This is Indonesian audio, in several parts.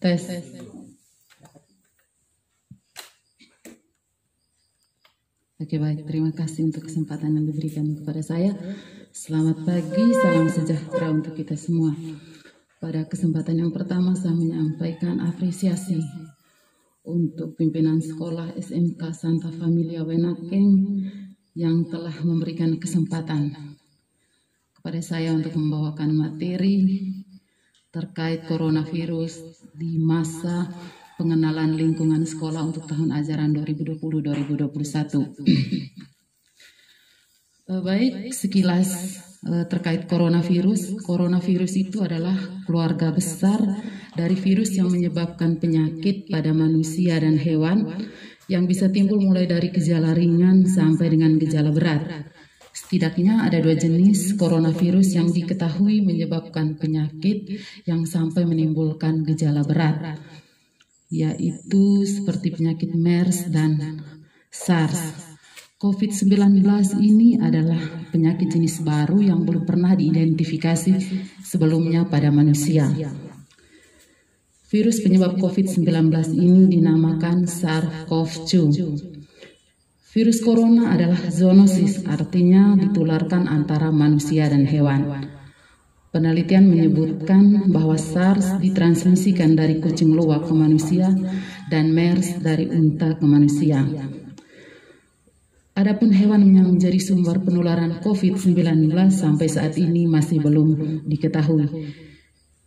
Tes. Oke, baik, terima kasih untuk kesempatan yang diberikan kepada saya. Selamat pagi, salam sejahtera untuk kita semua. Pada kesempatan yang pertama saya menyampaikan apresiasi untuk pimpinan sekolah SMK Santa Familia Wenakeng yang telah memberikan kesempatan kepada saya untuk membawakan materi terkait coronavirus di masa pengenalan lingkungan sekolah untuk tahun ajaran 2020-2021. Baik, sekilas terkait coronavirus. Coronavirus itu adalah keluarga besar dari virus yang menyebabkan penyakit pada manusia dan hewan yang bisa timbul mulai dari gejala ringan sampai dengan gejala berat. Setidaknya ada 2 jenis coronavirus yang diketahui menyebabkan penyakit yang sampai menimbulkan gejala berat, yaitu seperti penyakit MERS dan SARS. COVID-19 ini adalah penyakit jenis baru yang belum pernah diidentifikasi sebelumnya pada manusia. Virus penyebab COVID-19 ini dinamakan SARS-CoV-2. Virus corona adalah zoonosis, artinya ditularkan antara manusia dan hewan. Penelitian menyebutkan bahwa SARS ditransmisikan dari kucing luwak ke manusia dan MERS dari unta ke manusia. Adapun hewan yang menjadi sumber penularan COVID-19 sampai saat ini masih belum diketahui.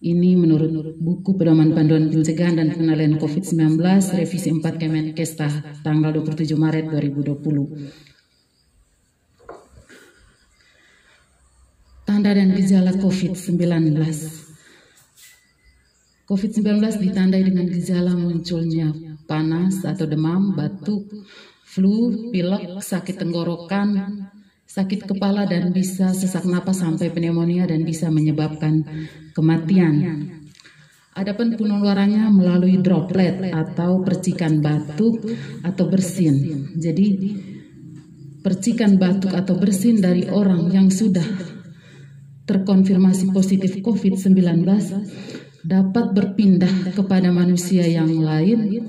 Ini menurut buku Pedoman Panduan Pencegahan dan Pengendalian COVID-19 Revisi 4 Kemenkes tanggal 27 Maret 2020. Tanda dan gejala COVID-19. COVID-19 ditandai dengan gejala munculnya panas atau demam, batuk, flu, pilek, sakit tenggorokan, sakit kepala, dan bisa sesak napas sampai pneumonia dan bisa menyebabkan kematian. Adapun penularannya melalui droplet atau percikan batuk atau bersin. Jadi percikan batuk atau bersin dari orang yang sudah terkonfirmasi positif COVID-19 dapat berpindah kepada manusia yang lain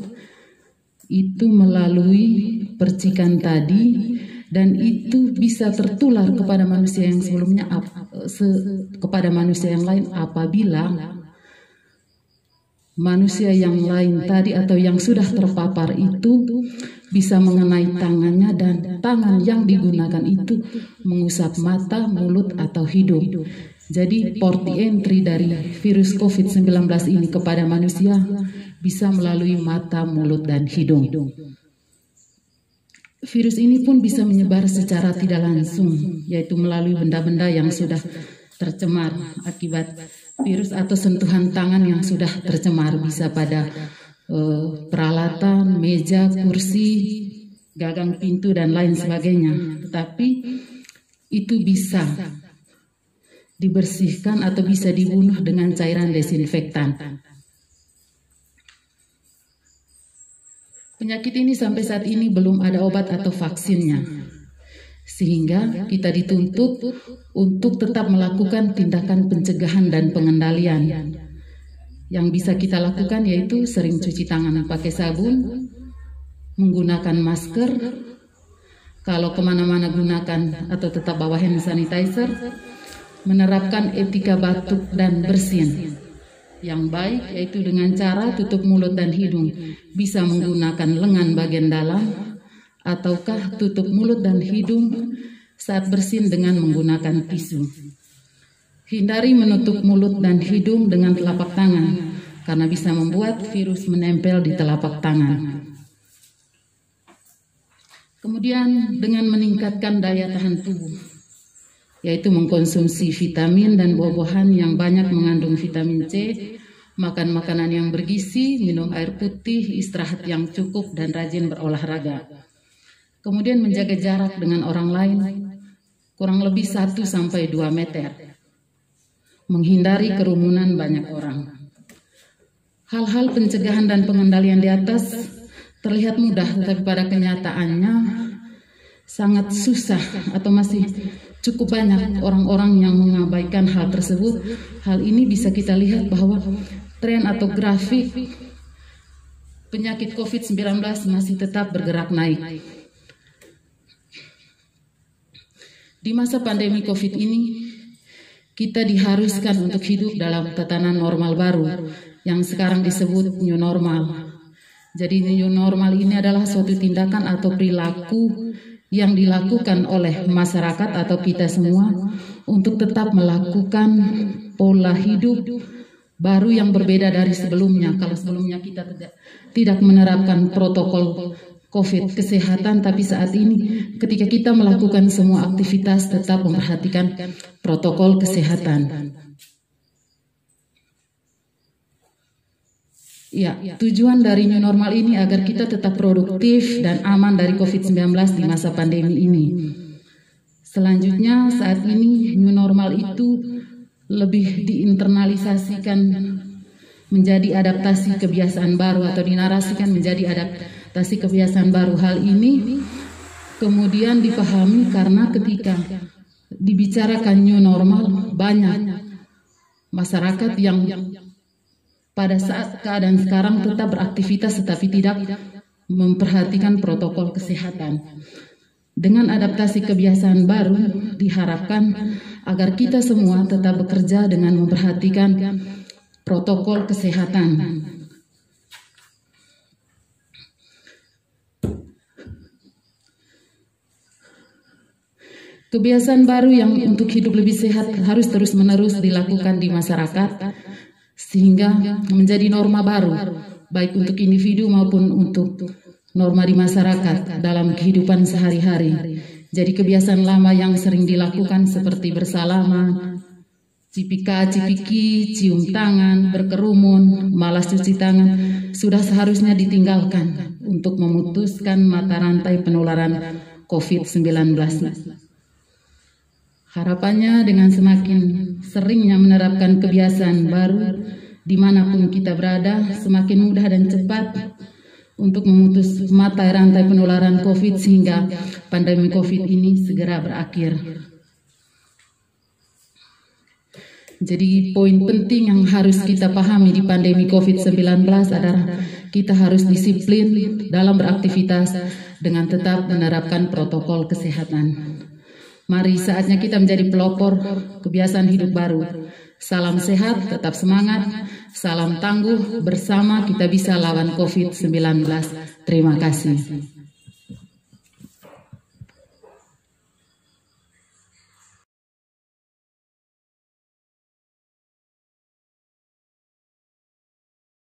itu melalui percikan tadi, dan itu bisa tertular kepada manusia yang sebelumnya kepada manusia yang lain apabila manusia yang lain tadi atau yang sudah terpapar itu bisa mengenai tangannya dan tangan yang digunakan itu mengusap mata, mulut atau hidung. Jadi port entry dari virus COVID-19 ini kepada manusia bisa melalui mata, mulut, dan hidung. Virus ini pun bisa menyebar secara tidak langsung, yaitu melalui benda-benda yang sudah tercemar akibat virus atau sentuhan tangan yang sudah tercemar, bisa pada peralatan, meja, kursi, gagang pintu, dan lain sebagainya. Tetapi itu bisa dibersihkan atau bisa dibunuh dengan cairan desinfektan. Penyakit ini sampai saat ini belum ada obat atau vaksinnya, sehingga kita dituntut untuk tetap melakukan tindakan pencegahan dan pengendalian. Yang bisa kita lakukan yaitu sering cuci tangan pakai sabun, menggunakan masker, kalau kemana-mana gunakan atau tetap bawa hand sanitizer, menerapkan etika batuk dan bersin yang baik, yaitu dengan cara tutup mulut dan hidung, bisa menggunakan lengan bagian dalam ataukah tutup mulut dan hidung saat bersin dengan menggunakan tisu. Hindari menutup mulut dan hidung dengan telapak tangan karena bisa membuat virus menempel di telapak tangan. Kemudian dengan meningkatkan daya tahan tubuh, yaitu mengkonsumsi vitamin dan buah-buahan yang banyak mengandung vitamin C, makan makanan yang bergizi, minum air putih, istirahat yang cukup, dan rajin berolahraga. Kemudian menjaga jarak dengan orang lain kurang lebih 1-2 meter. Menghindari kerumunan banyak orang. Hal-hal pencegahan dan pengendalian di atas terlihat mudah, tetapi pada kenyataannya sangat susah atau masih cukup banyak orang-orang yang mengabaikan hal tersebut. Hal ini bisa kita lihat bahwa tren atau grafik penyakit COVID-19 masih tetap bergerak naik. Di masa pandemi COVID ini, kita diharuskan untuk hidup dalam tatanan normal baru yang sekarang disebut new normal. Jadi new normal ini adalah suatu tindakan atau perilaku yang dilakukan oleh masyarakat atau kita semua untuk tetap melakukan pola hidup baru yang berbeda dari sebelumnya. Kalau sebelumnya kita tidak menerapkan protokol COVID kesehatan, tapi saat ini ketika kita melakukan semua aktivitas tetap memperhatikan protokol kesehatan. Ya, tujuan dari new normal ini agar kita tetap produktif dan aman dari COVID-19 di masa pandemi ini. Selanjutnya, saat ini new normal itu lebih diinternalisasikan menjadi adaptasi kebiasaan baru atau dinarasikan menjadi adaptasi kebiasaan baru. Hal ini kemudian dipahami karena ketika dibicarakan new normal, banyak masyarakat yang pada saat keadaan sekarang tetap beraktivitas tetapi tidak memperhatikan protokol kesehatan. Dengan adaptasi kebiasaan baru diharapkan agar kita semua tetap bekerja dengan memperhatikan protokol kesehatan. Kebiasaan baru yang untuk hidup lebih sehat harus terus-menerus dilakukan di masyarakat sehingga menjadi norma baru, baik untuk individu maupun untuk norma di masyarakat dalam kehidupan sehari-hari. Jadi kebiasaan lama yang sering dilakukan seperti bersalaman, cipika-cipiki, cium tangan, berkerumun, malas cuci tangan, sudah seharusnya ditinggalkan untuk memutuskan mata rantai penularan COVID-19. Harapannya dengan semakin seringnya menerapkan kebiasaan baru dimanapun kita berada, semakin mudah dan cepat untuk memutus mata rantai penularan COVID sehingga pandemi COVID ini segera berakhir. Jadi poin penting yang harus kita pahami di pandemi COVID-19 adalah kita harus disiplin dalam beraktivitas dengan tetap menerapkan protokol kesehatan. Mari saatnya kita menjadi pelopor kebiasaan hidup baru. Salam sehat, tetap semangat, salam tangguh, bersama kita bisa lawan COVID-19. Terima kasih.